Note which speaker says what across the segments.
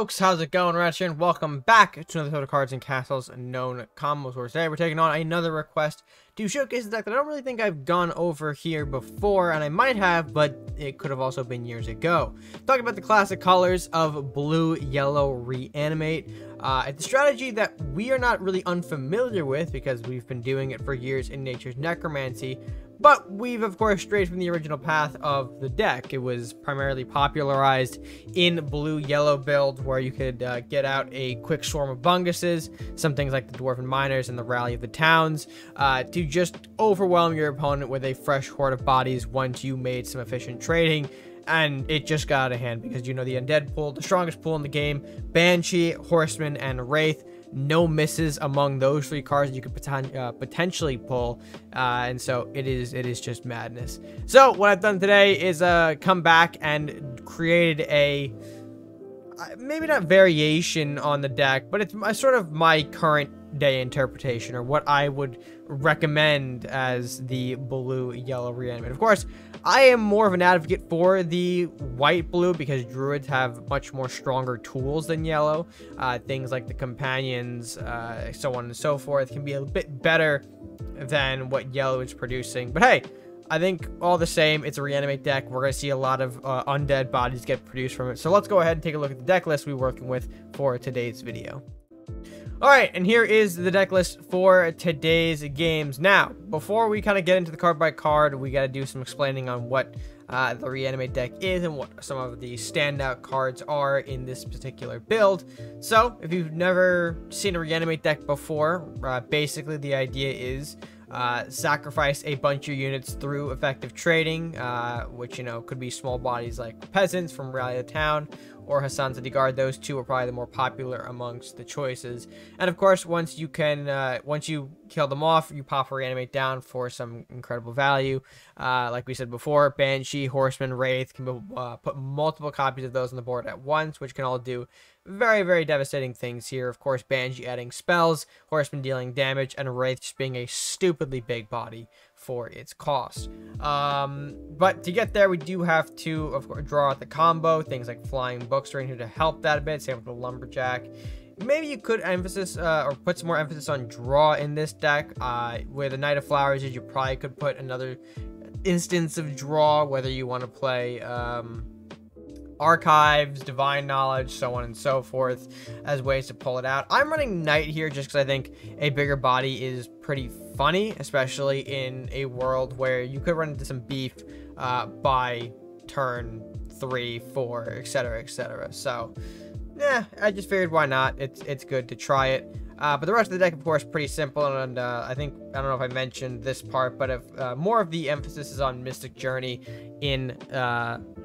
Speaker 1: folks, how's it going? RedMaster here, and welcome back to another episode of Cards and Castles Known Combos, where today we're taking on another request to showcase a deck that I don't really think I've gone over here before, and I might have, but it could have also been years ago. Talking about the classic colors of blue, yellow, Reanimate. It's a strategy that we are not really unfamiliar with because we've been doing it for years in Nature's Necromancy, but we've of course strayed from the original path of the deck. It was primarily popularized in blue-yellow build, where you could get out a quick swarm of bunguses, some things like the Dwarven Miners and the Rally of the Towns, to just overwhelm your opponent with a fresh horde of bodies once you made some efficient trading. And it just got out of hand because, you know, the undead pool, the strongest pool in the game, Banshee, Horseman, and Wraith. No misses among those three cards you could potentially pull, and so it is just madness. So what I've done today is come back and created a maybe not variation on the deck, but it's sort of my current day interpretation, or what I would recommend as the blue-yellow Reanimate. Of course, I am more of an advocate for the white-blue because druids have much more stronger tools than yellow. Things like the companions, so on and so forth, can be a bit better than what yellow is producing. But hey, I think all the same, it's a Reanimate deck. We're going to see a lot of undead bodies get produced from it. So let's go ahead and take a look at the deck list we're working with for today's video. Alright, and here is the deck list for today's games. Now, before we kind of get into the card by card, we got to do some explaining on what the Reanimate deck is and what some of the standout cards are in this particular build. So, if you've never seen a Reanimate deck before, basically the idea is sacrifice a bunch of units through effective trading, which, you know, could be small bodies like peasants from Rally of the Town or Hassan's Guard. Those two are probably the more popular amongst the choices. And of course, once you kill them off, you pop a Reanimate down for some incredible value. Like we said before, Banshee, Horseman, Wraith can put multiple copies of those on the board at once, which can all do very, very devastating things here. Of course, Banshee adding spells, Horseman dealing damage, and Wraith just being a stupidly big body for its cost. But to get there, we do have to, of course, draw out the combo. Things like flying books are in here to help that a bit. Same with the lumberjack. Maybe you could or put some more emphasis on draw in this deck. Where the Knight of Flowers is, you probably could put another instance of draw, whether you want to play Archives, Divine Knowledge, so on and so forth, as ways to pull it out. I'm running Knight here just because I think a bigger body is pretty funny, especially in a world where you could run into some beef by turn 3, 4, etc., etc. So, yeah, I just figured why not. It's good to try it. But the rest of the deck, of course, pretty simple, and I don't know if I mentioned this part, but if more of the emphasis is on Mystic Journey in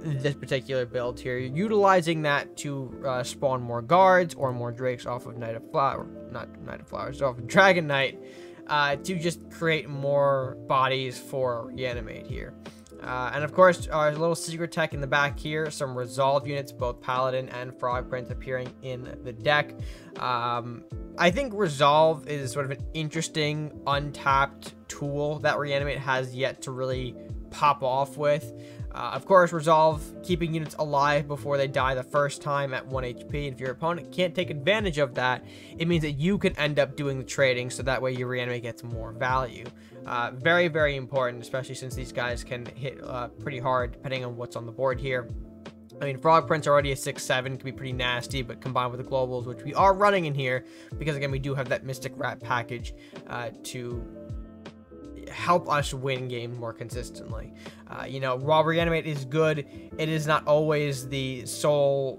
Speaker 1: this particular build here. You're utilizing that to spawn more guards or more drakes off of off of Dragon Knight, to just create more bodies for Reanimate here. And of course, our little secret tech in the back here, some resolve units, both Paladin and Frog Prince appearing in the deck. I think resolve is sort of an interesting untapped tool that Reanimate has yet to really pop off with. Of course, resolve, keeping units alive before they die the first time at 1 HP. And if your opponent can't take advantage of that, it means that you can end up doing the trading, so that way your Reanimate gets more value. Very, very important, especially since these guys can hit pretty hard depending on what's on the board here. I mean, Frog Prince already a 6/7, can be pretty nasty, but combined with the globals, which we are running in here, because again, we do have that Mystic Rat package to help us win games more consistently. You know, while Reanimate is good, it is not always the sole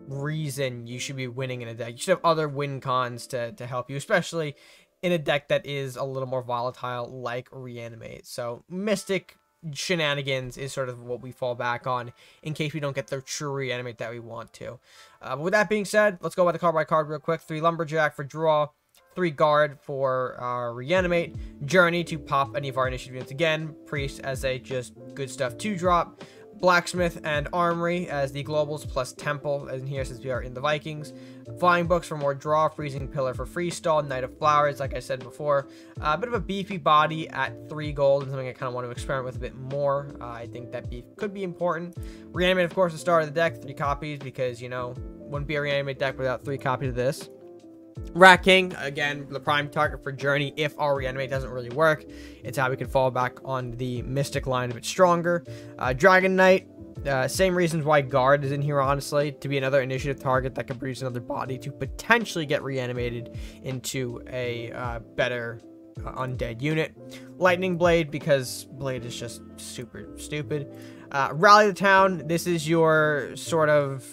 Speaker 1: reason you should be winning in a deck. You should have other win cons to help you, especially in a deck that is a little more volatile like Reanimate. So Mystic shenanigans is sort of what we fall back on in case we don't get the true Reanimate that we want to. But with that being said, let's go by the card by card real quick. 3 Lumberjack for draw, 3 Guard for Reanimate, Journey to pop any of our initiative units again, Priest as a just good stuff 2-drop, Blacksmith and Armory as the globals, plus Temple in here since we are in the Vikings. Flying Books for more draw, Freezing Pillar for freestall, Knight of Flowers, like I said before. A bit of a beefy body at 3 gold, and something I kind of want to experiment with a bit more. I think that beef could be important. Reanimate, of course, the start of the deck, 3 copies, because, you know, wouldn't be a Reanimate deck without 3 copies of this. Rat King, again, the prime target for Journey if our Reanimate doesn't really work. It's how we can fall back on the Mystic line a bit stronger. Dragon Knight, same reasons why Guard is in here, honestly, to be another initiative target that can produce another body to potentially get reanimated into a better undead unit. Lightning Blade, because Blade is just super stupid. Rally the Town, this is your sort of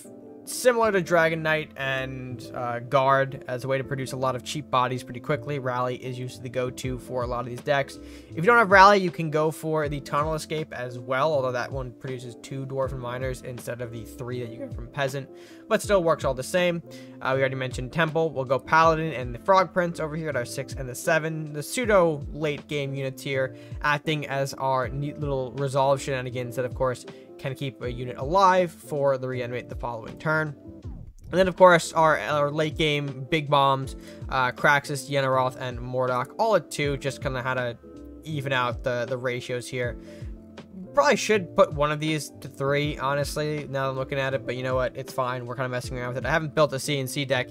Speaker 1: similar to Dragon Knight and Guard as a way to produce a lot of cheap bodies pretty quickly. Rally is usually the go-to for a lot of these decks. If you don't have Rally, you can go for the Tunnel Escape as well, although that one produces 2 Dwarven Miners instead of the 3 that you get from Peasant, but still works all the same. We already mentioned Temple. We'll go Paladin and the Frog Prince over here at our 6 and the 7. The pseudo late game units here acting as our neat little resolve shenanigans that, of course, can keep a unit alive for the Reanimate the following turn. And then, of course, our late game big bombs, Kraxus, Yenneroth, and Mordok, all at 2, just kind of how to even out the ratios here. Probably should put one of these to 3, honestly, now that I'm looking at it, but you know what, it's fine. We're kind of messing around with it. I haven't built a CNC deck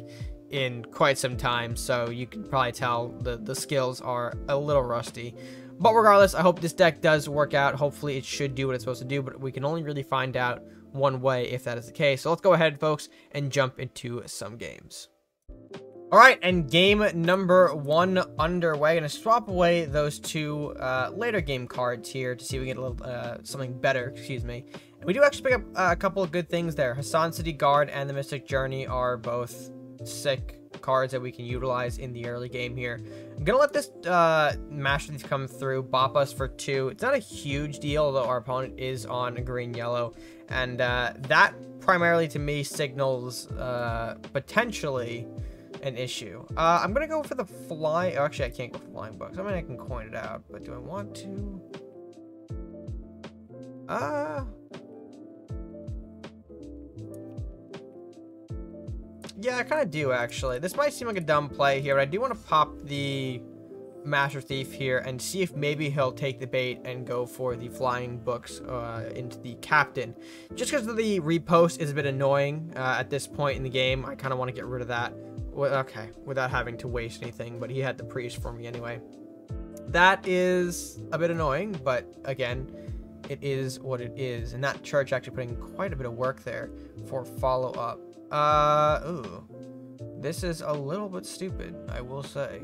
Speaker 1: in quite some time, so you can probably tell the skills are a little rusty. But regardless, I hope this deck does work out. Hopefully it should do what it's supposed to do, but we can only really find out one way if that is the case. So let's go ahead, folks, and jump into some games. All right, and game number 1 underway. Gonna swap away those 2 later game cards here to see if we get a little something better, excuse me. And we do actually pick up a couple of good things there. Hassan City Guard and the Mystic Journey are both sick cards that we can utilize in the early game here. I'm gonna let this Master Thief come through, bop us for 2. It's not a huge deal, although our opponent is on green-yellow, and that primarily to me signals potentially an issue. I'm gonna go for the fly. Oh, actually, I can't go for flying books. I mean, I can coin it out, but do I want to? Yeah, I kind of do, actually. This might seem like a dumb play here, but I do want to pop the Master Thief here and see if maybe he'll take the bait and go for the flying books into the Captain. Just because the repost is a bit annoying at this point in the game, I kind of want to get rid of that. Okay, without having to waste anything, but he had the priest for me anyway. That is a bit annoying, but again, it is what it is. And that church actually putting quite a bit of work there for follow-up. Ooh. This is a little bit stupid, I will say.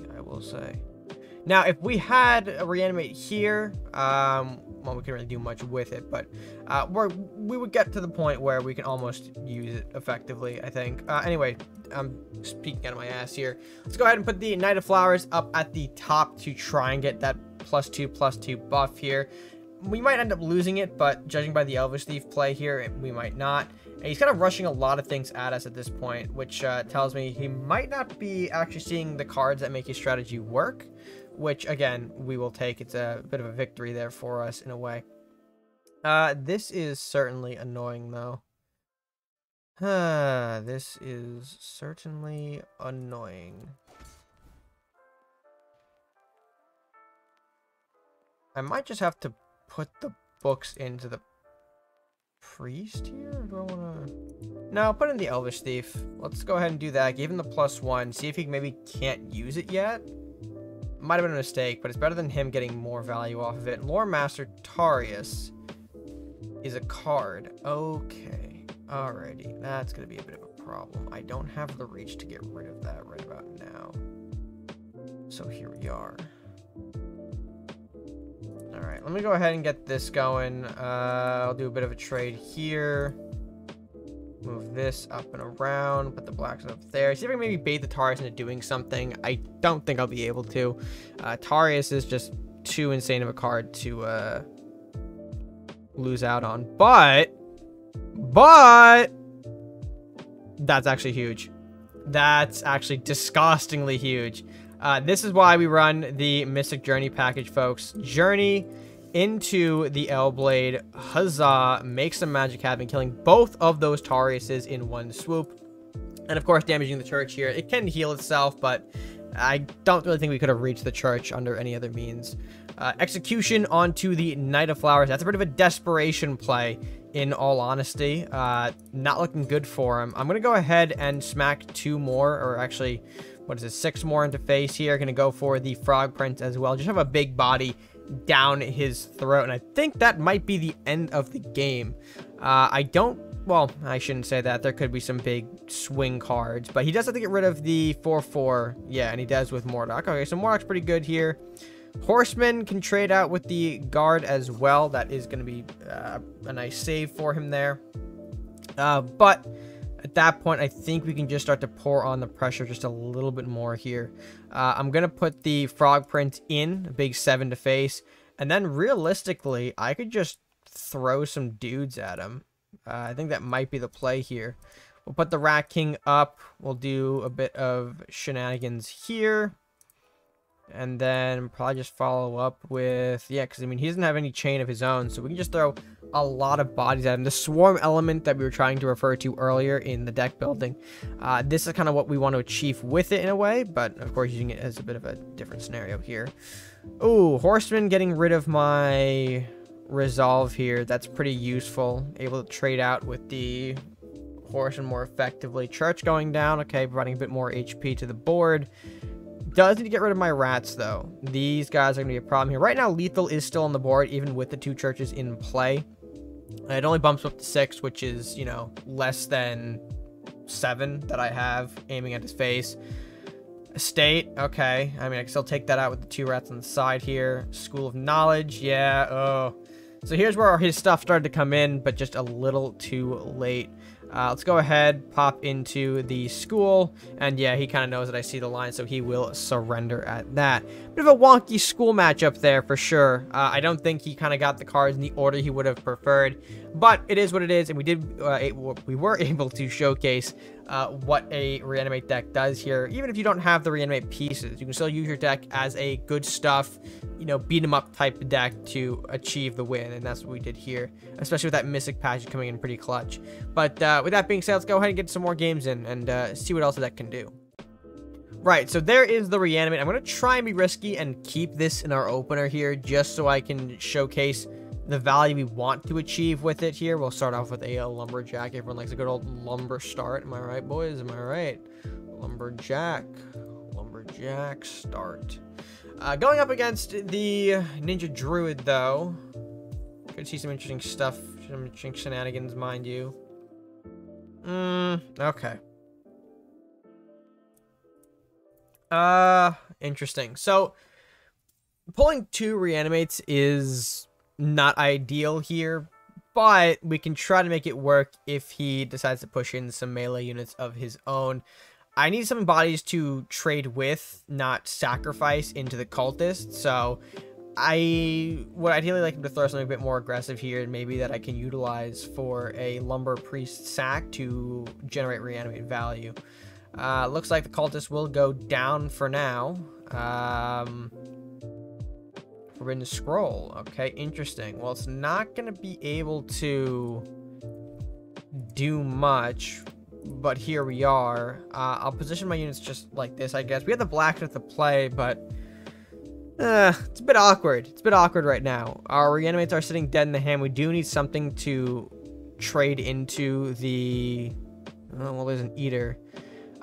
Speaker 1: Now, if we had a Reanimate here, well, we can't really do much with it, but we would get to the point where we can almost use it effectively, I think. Anyway, I'm speaking out of my ass here. Let's go ahead and put the Knight of Flowers up at the top to try and get that +2/+2 buff here. We might end up losing it, but judging by the Elvish Thief play here, we might not. And he's kind of rushing a lot of things at us at this point, which tells me he might not be actually seeing the cards that make his strategy work, which, again, we will take. It's a bit of a victory there for us in a way. This is certainly annoying, though. This is certainly annoying. I might just have to put the books into the priest here? Or do I want to... No, put in the Elvish Thief. Let's go ahead and do that. Give him the +1. See if he maybe can't use it yet. Might have been a mistake, but it's better than him getting more value off of it. Lore Master Tarius is a card. Okay. Alrighty. That's going to be a bit of a problem. I don't have the reach to get rid of that right about now. So here we are. Alright, let me go ahead and get this going. I'll do a bit of a trade here. Move this up and around. Put the blacks up there. See if I can maybe bait the Tarius into doing something. I don't think I'll be able to. Tarius is just too insane of a card to lose out on. But that's actually huge. That's actually disgustingly huge. This is why we run the Mystic Journey package, folks. Journey into the L-Blade. Huzzah. Make some magic happen, killing both of those Tariuses in one swoop. And, of course, damaging the church here. It can heal itself, but I don't really think we could have reached the church under any other means. Execution onto the Knight of Flowers. That's a bit of a desperation play. in all honesty. Not looking good for him. I'm going to go ahead and smack 2 more, or actually, what is it, 6 more into face here. Going to go for the Frog Prince as well. Just have a big body down his throat, and I think that might be the end of the game. Well, I shouldn't say that. There could be some big swing cards, but he does have to get rid of the 4/4. Yeah, and he does with Mordok. Okay, so Mordok's pretty good here. Horseman can trade out with the guard as well. That is going to be a nice save for him there. But at that point, I think we can just start to pour on the pressure just a little bit more here. I'm going to put the Frog Prince in, a big 7 to face. And then realistically, I could just throw some dudes at him. I think that might be the play here. We'll put the Rat King up. We'll do a bit of shenanigans here. And then probably just follow up with, yeah, because I mean, he doesn't have any chain of his own, so we can just throw a lot of bodies at him. The swarm element that we were trying to refer to earlier in the deck building, this is kind of what we want to achieve with it in a way, but of course using it as a bit of a different scenario here. Ooh, Horseman getting rid of my resolve here. That's pretty useful. Able to trade out with the Horseman more effectively. Church going down, okay, providing a bit more HP to the board. Does need to get rid of my rats, though. These guys are going to be a problem here. Right now, lethal is still on the board, even with the 2 churches in play. It only bumps up to 6, which is, you know, less than 7 that I have aiming at his face. Estate, okay. I mean, I can still take that out with the 2 rats on the side here. School of Knowledge, yeah, oh. So here's where his stuff started to come in, but just a little too late. Let's go ahead, pop into the school, and yeah, he kind of knows that I see the line, so he will surrender at that. Bit of a wonky school matchup there for sure. I don't think he kind of got the cards in the order he would have preferred, but it is what it is, and we were able to showcase what a Reanimate deck does here. Even if you don't have the Reanimate pieces, you can still use your deck as a good stuff, you know, beat 'em up type of deck to achieve the win, and that's what we did here, especially with that Mystic Passage coming in pretty clutch. But with that being said, let's go ahead and get some more games in and see what else the deck can do. Right, so there is the Reanimate. I'm going to try and be risky and keep this in our opener here just so I can showcase the value we want to achieve with it here. We'll start off with a Lumberjack. Everyone likes a good old lumber start. Am I right, boys? Am I right? Lumberjack start. Going up against the Ninja Druid, though. Could see some interesting stuff, some interesting shenanigans, mind you. Okay. Interesting. So, pulling 2 Reanimates is not ideal here, but we can try to make it work if he decides to push in some melee units of his own. I need some bodies to trade with, not sacrifice into the cultist, so I would ideally like him to throw something a bit more aggressive here, and maybe that I can utilize for a Lumber Priest sack to generate Reanimate value. Looks like the cultist will go down for now. Forbidden Scroll. Okay, interesting. Well, it's not going to be able to do much, but here we are. I'll position my units just like this, I guess. We have the blacksmith to play, but it's a bit awkward. It's a bit awkward right now. Our Reanimates are sitting dead in the hand. We do need something to trade into the... Oh, well, there's an Eater.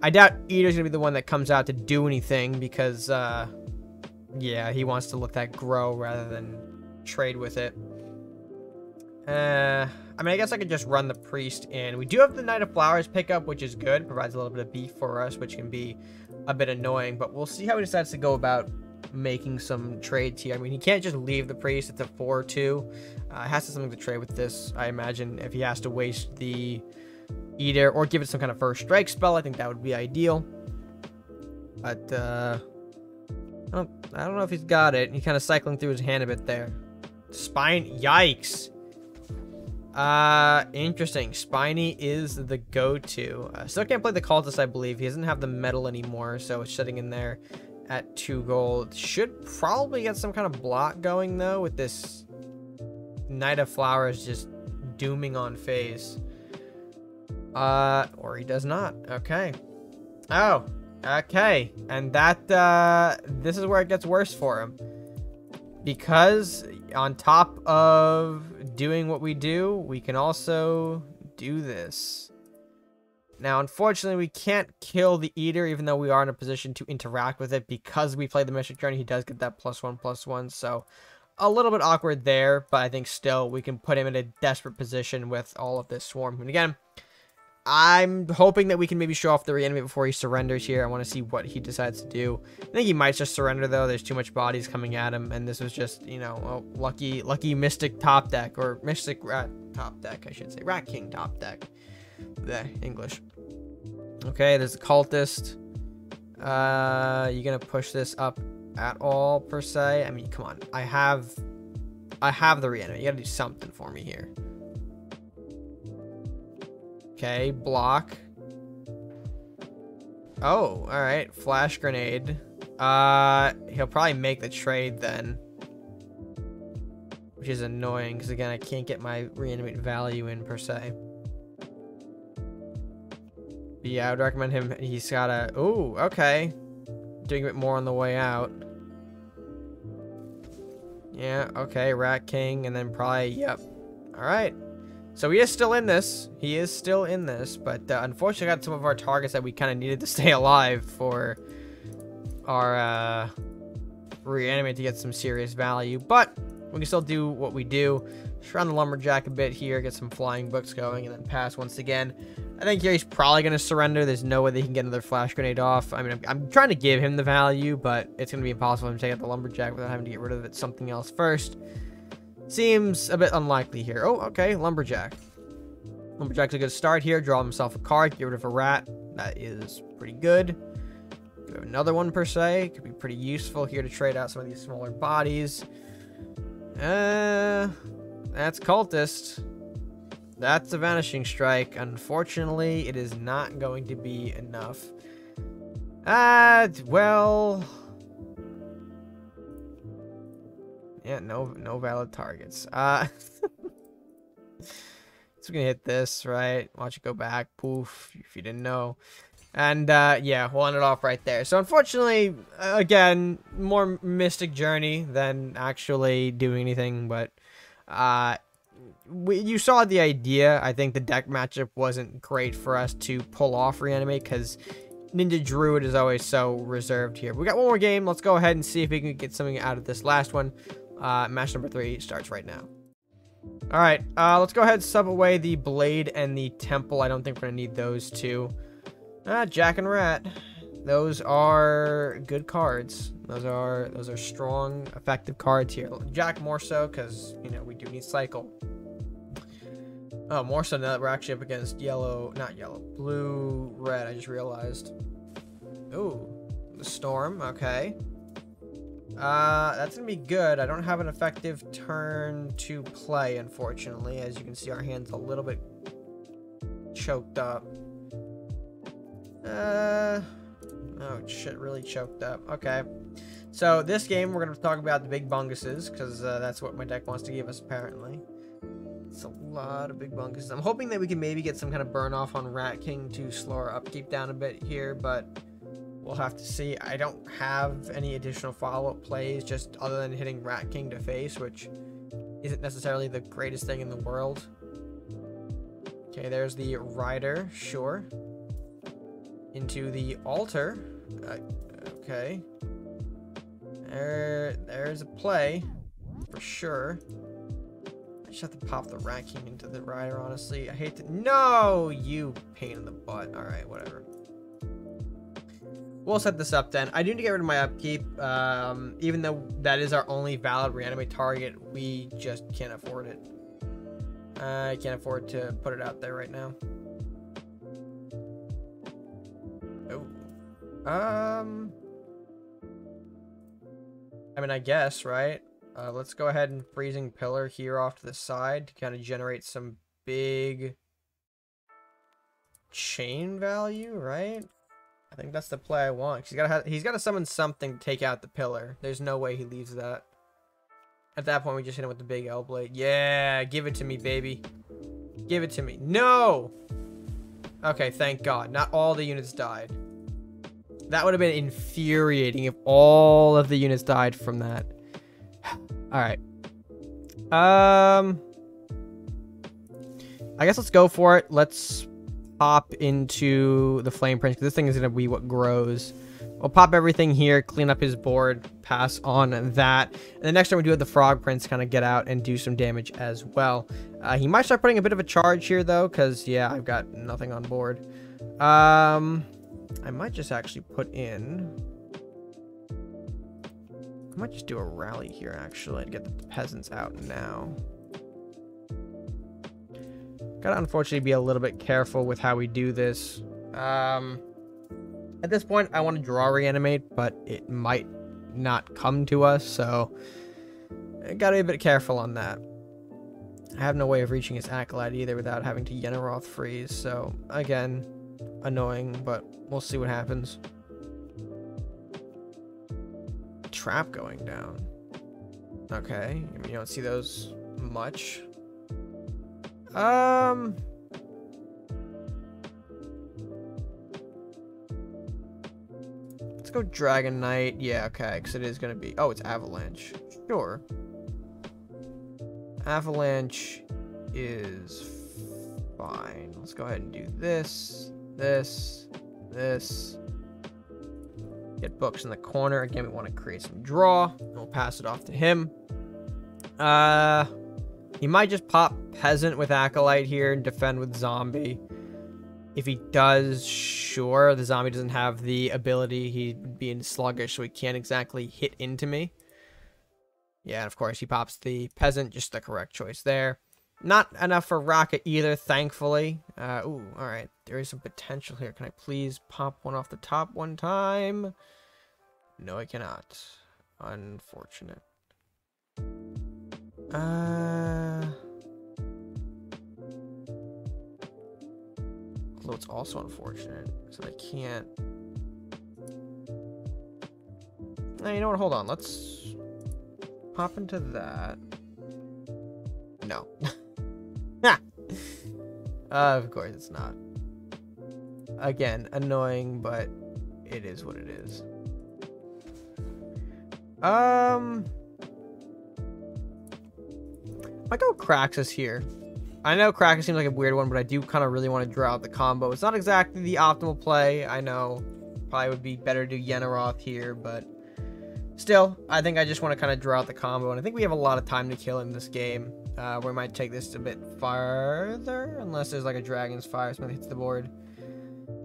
Speaker 1: I doubt Eater's going to be the one that comes out to do anything because, yeah, he wants to let that grow rather than trade with it. I mean, I guess I could just run the Priest in. We do have the Knight of Flowers pickup, which is good. Provides a little bit of beef for us, which can be a bit annoying. But we'll see how he decides to go about making some trades here. I mean, he can't just leave the Priest. It's a 4/2. Has to something to trade with this, I imagine. If he has to waste the Eater or give it some kind of first strike spell, I think that would be ideal. But, I don't know if he's got it. He's kind of cycling through his hand a bit there. Spine, yikes. Interesting. Spiny is the go-to. Still can't play the Cultist, I believe. He doesn't have the metal anymore, so it's sitting in there at 2 gold. Should probably get some kind of block going, though, with this Knight of Flowers just dooming on face. Or he does not. Okay. Oh, okay. And that, this is where it gets worse for him. because on top of doing what we do, we can also do this. Now, unfortunately, we can't kill the Eater, even though we are in a position to interact with it. Because we played the Mystic Journey, he does get that +1/+1, so a little bit awkward there, but I think still we can put him in a desperate position with all of this swarm. And again, I'm hoping that we can maybe show off the Reanimate before he surrenders here. I want to see what he decides to do. I think he might just surrender, though. There's too much bodies coming at him, and this was just, you know, a lucky Mystic top deck, or Mystic Rat top deck, I should say. Rat King top deck. The English. Okay, there's a cultist. You gonna push this up at all, per se? I mean, come on. I have the Reanimate. You gotta do something for me here. Okay, block. Oh, alright. Flash grenade. He'll probably make the trade then. Which is annoying, because again, I can't get my Reanimate value in, per se. But yeah, I would recommend him. He's got a... Ooh, okay. Doing a bit more on the way out. Yeah, okay. Rat King, and then probably... Yep. Alright. So he is still in this. He is still in this, but unfortunately got some of our targets that we kind of needed to stay alive for our Reanimate to get some serious value. But we can still do what we do. Surround the Lumberjack a bit here, get some flying books going, and then pass once again. I think here he's probably going to surrender. There's no way they can get another flash grenade off. I mean, I'm trying to give him the value, but it's going to be impossible to take out the Lumberjack without having to get rid of it something else first. Seems a bit unlikely here. Oh, okay, Lumberjack. Lumberjack's a good start here. Draw himself a card, get rid of a rat. That is pretty good. We have another one, per se. Could be pretty useful here to trade out some of these smaller bodies. That's Cultist. That's a Vanishing Strike. Unfortunately, it is not going to be enough. Well... Yeah, no valid targets. So we're gonna hit this, right? Watch it go back. Poof, if you didn't know. And yeah, we'll end it off right there. So unfortunately, again, more Mystic Journey than actually doing anything, but you saw the idea. I think the deck matchup wasn't great for us to pull off Reanimate, because Ninja Druid is always so reserved here. We got one more game. Let's go ahead and see if we can get something out of this last one. Match number 3 starts right now. Alright, let's go ahead and sub away the Blade and the Temple. I don't think we're going to need those two. Jack and Rat. Those are good cards. Those are strong, effective cards here. Jack more so, because, you know, we do need cycle. Oh, more so now that we're actually up against blue, red, I just realized. Ooh, the Storm, okay. That's gonna be good. I don't have an effective turn to play, unfortunately. As you can see, our hand's a little bit choked up. Oh shit, really choked up. Okay. So this game, we're gonna talk about the big bunguses, because that's what my deck wants to give us, apparently. It's a lot of big bunguses. I'm hoping that we can maybe get some kind of burn off on Rat King to slow our upkeep down a bit here, but we'll have to see. I don't have any additional follow-up plays, just other than hitting Rat King to face, which isn't necessarily the greatest thing in the world. Okay, there's the Rider, sure. Into the Altar. Okay. There's a play, for sure. I just have to pop the Rat King into the Rider, honestly. I hate to... No! You pain in the butt. Alright, whatever. We'll set this up then. I do need to get rid of my upkeep. Even though that is our only valid Reanimate target, we just can't afford it. I can't afford to put it out there right now. Oh. I mean, I guess, right? Let's go ahead and Freezing Pillar here off to the side to kind of generate some big chain value, right? I think that's the play I want. He's got to summon something to take out the pillar. There's no way he leaves that. At that point, we just hit him with the big L blade. Yeah, give it to me, baby. Give it to me. No! Okay, thank God. Not all the units died. That would have been infuriating if all of the units died from that. All right. I guess let's go for it. Let's pop into the Flame Prince, because this thing is going to be what grows. We'll pop everything here, clean up his board, pass on that. And the next time we do have the Frog Prince kind of get out and do some damage as well. He might start putting a bit of a charge here, though, because, yeah, I've got nothing on board. I might just actually put in... I might just do a rally here, actually, and get the peasants out now. Gotta unfortunately be a little bit careful with how we do this. At this point, I want to draw Reanimate, but it might not come to us, so I gotta be a bit careful on that. I have no way of reaching his Acolyte either without having to Yenneroth freeze, so again, annoying, but we'll see what happens. Trap going down. Okay, I mean, you don't see those much. Let's go Dragon Knight. Yeah, okay, because it is going to be... Oh, it's Avalanche. Sure. Avalanche is fine. Let's go ahead and do this, this, this. Get books in the corner. Again, we want to create some draw. We'll pass it off to him. He might just pop Peasant with Acolyte here and defend with Zombie. If he does, sure. The Zombie doesn't have the ability. He'd be in sluggish, so he can't exactly hit into me. Yeah, and of course, he pops the Peasant. Just the correct choice there. Not enough for Rocket either, thankfully. Ooh, alright. There is some potential here. Can I please pop one off the top one time? No, I cannot. Unfortunate. Although it's also unfortunate, so I can't. Now, you know what? Hold on. Let's pop into that. No. Of course it's not. Again, annoying, but it is what it is. I go Kraxus here. I know Kraxus seems like a weird one, but I do kind of really want to draw out the combo. It's not exactly the optimal play. I know. Probably would be better to do Yenneroth here, but still, I think I just want to kind of draw out the combo, and I think we have a lot of time to kill in this game. We might take this a bit farther, unless there's like a Dragon's Fire, something hits the board.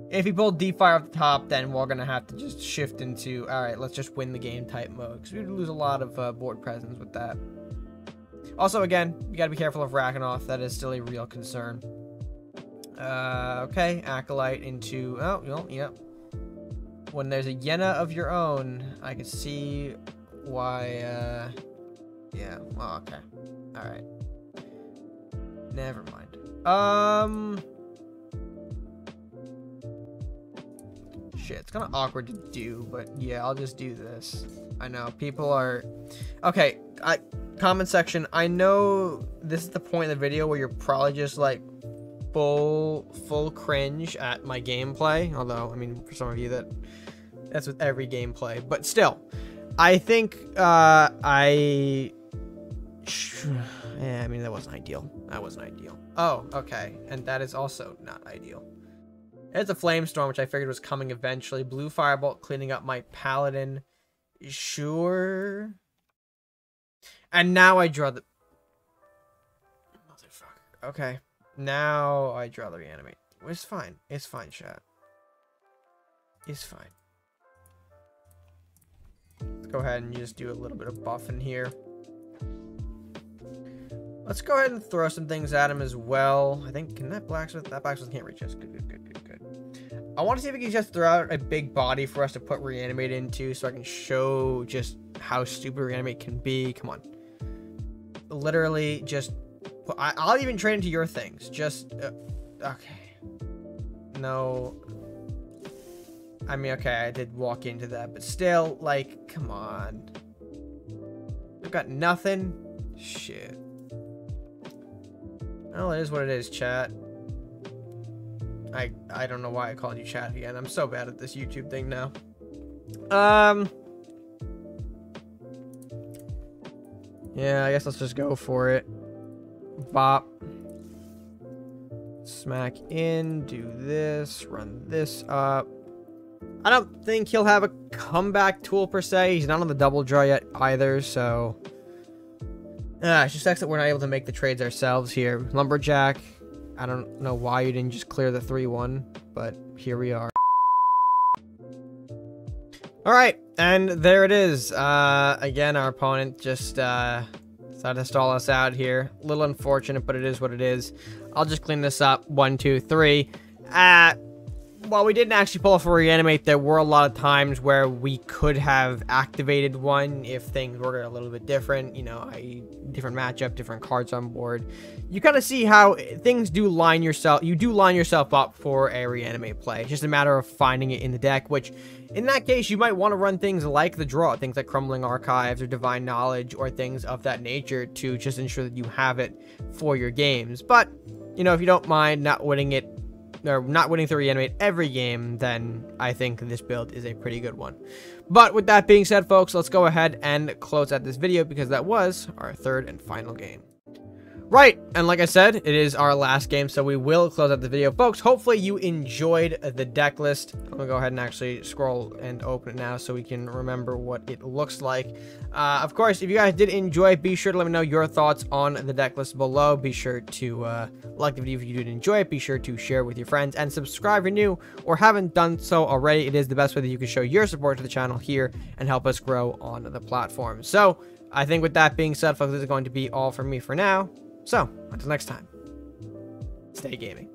Speaker 1: If he pulled D-Fire off the top, then we're going to have to just shift into, alright, let's just win the game type mode, because we'd lose a lot of board presence with that. Also, again, you got to be careful of Rakanoth. That is still a real concern. Okay, Acolyte into, oh, well, yep. When there's a Yenna of your own, I can see why, yeah, well, okay. Alright. Never mind. Shit, it's kind of awkward to do, but yeah, I'll just do this. I know, people are... Okay, comment section, I know this is the point in the video where you're probably just, like, full cringe at my gameplay. Although, I mean, for some of you, that's with every gameplay. But still, I think, yeah, I mean, that wasn't ideal. That wasn't ideal. Oh, okay. And that is also not ideal. It's a Flamestorm, which I figured was coming eventually. Blue Firebolt cleaning up my Paladin. Sure. And now I draw the... Motherfucker. Okay. Now I draw the Reanimate. It's fine. It's fine, chat. It's fine. Let's go ahead and just do a little bit of buffing here. Let's go ahead and throw some things at him as well. I think, can that Blacksmith? That Blacksmith can't reach us. Good. I want to see if we can just throw out a big body for us to put Reanimate into so I can show just how stupid Reanimate can be. Come on. Literally, just... I'll even trade into your things. Just... okay. No. I mean, okay, I did walk into that, but still, like, come on. I've got nothing. Shit. Well, it is what it is, chat. I don't know why I called you chat again. I'm so bad at this YouTube thing now. Yeah, I guess let's just go for it. Bop. Smack in, do this, run this up. I don't think he'll have a comeback tool per se. He's not on the double draw yet either, so... it just sucks that we're not able to make the trades ourselves here. Lumberjack. I don't know why you didn't just clear the 3-1, but here we are. Alright, and there it is. Again, our opponent just decided to stall us out here. A little unfortunate, but it is what it is. I'll just clean this up. 1, 2, 3. While we didn't actually pull off a reanimate, there were a lot of times where we could have activated one if things were a little bit different, you know, different matchup, different cards on board. You kind of see how things do line yourself, you do line yourself up for a reanimate play. It's just a matter of finding it in the deck, which in that case, you might want to run things like the draw, things like Crumbling Archives or Divine Knowledge or things of that nature to just ensure that you have it for your games. But, you know, if you don't mind not winning it, or not winning through Reanimate every game, then I think this build is a pretty good one. But with that being said, folks, let's go ahead and close out this video because that was our third and final game. Right, and like I said, it is our last game, so we will close out the video. Folks, hopefully you enjoyed the deck list. I'm gonna go ahead and actually scroll and open it now so we can remember what it looks like. Of course, if you guys did enjoy, be sure to let me know your thoughts on the deck list below. Be sure to like the video if you did enjoy it. Be sure to share with your friends and subscribe if you're new or haven't done so already. It is the best way that you can show your support to the channel here and help us grow on the platform. So, I think with that being said, folks, this is going to be all from me for now. So, until next time, stay gaming.